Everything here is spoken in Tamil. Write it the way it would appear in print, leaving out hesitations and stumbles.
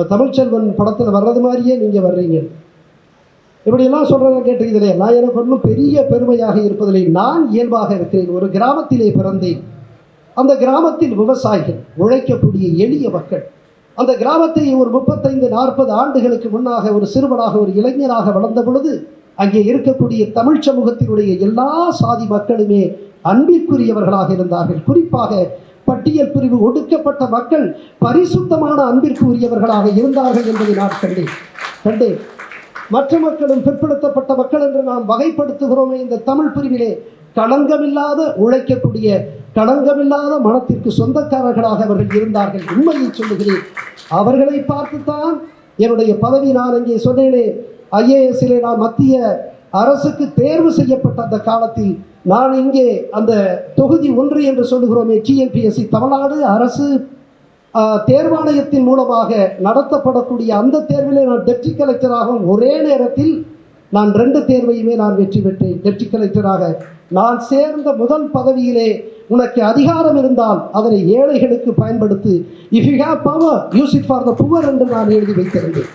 இப்போ தமிழ்ச்செல்வன் படத்தில் வர்றது மாதிரியே நீங்கள் வர்றீங்க. இப்படியெல்லாம் சொல்கிறத கேட்டுக்கிறதே நான் எனக்கு ஒன்றும் பெரிய பெருமையாக இருப்பதில்லை. நான் இயல்பாக இருக்கிறேன். ஒரு கிராமத்திலே பிறந்தேன். அந்த கிராமத்தில் விவசாயிகள், உழைக்கக்கூடிய எளிய மக்கள். அந்த கிராமத்தை ஒரு 35-40 ஆண்டுகளுக்கு முன்னாக ஒரு சிறுவனாக ஒரு இளைஞராக வளர்ந்த பொழுது அங்கே இருக்கக்கூடிய தமிழ் சமூகத்தினுடைய எல்லா சாதி மக்களுமே அன்பிற்குரியவர்களாக இருந்தார்கள். குறிப்பாக பட்டியல் பிரிவு ஒடுக்கப்பட்ட மக்கள் பரிசுத்தமான அன்பிற்கு உரியவர்களாக இருந்தார்கள் என்பதை நான் கண்டேன். மற்ற மக்களும் பிற்படுத்தப்பட்ட மக்கள் என்று நாம் வகைப்படுத்துகிறோமே இந்த தமிழ் பிரிவிலே களங்கமில்லாத உழைக்கக்கூடிய களங்கமில்லாத மனத்திற்கு சொந்தக்காரர்களாக அவர்கள் இருந்தார்கள். உண்மையை சொல்லுகிறேன். அவர்களை பார்த்துத்தான் என்னுடைய பதவி, நான் அங்கே சொன்னேனே ஐஏஎஸ்ஸிலே நான் மத்திய அரசுக்கு தேர்வு செய்யப்பட்ட அந்த காலத்தில் நான் இங்கே அந்த தொகுதி 1 என்று சொல்லுகிறோமே டிஎன்பிஎஸ்சி தமிழ்நாடு அரசு தேர்வாணையத்தின் மூலமாக நடத்தப்படக்கூடிய அந்த தேர்விலே நான் டெப்டி கலெக்டராகவும் ஒரே நேரத்தில் நான் 2 தேர்வையுமே நான் வெற்றி பெற்றேன். டெப்டி கலெக்டராக நான் சேர்ந்த முதல் பதவியிலே உனக்கு அதிகாரம் இருந்தால் அதனை ஏழைகளுக்கு பயன்படுத்து, if you have power use it for the poor என்று நான் எழுதி வைத்திருந்தேன்.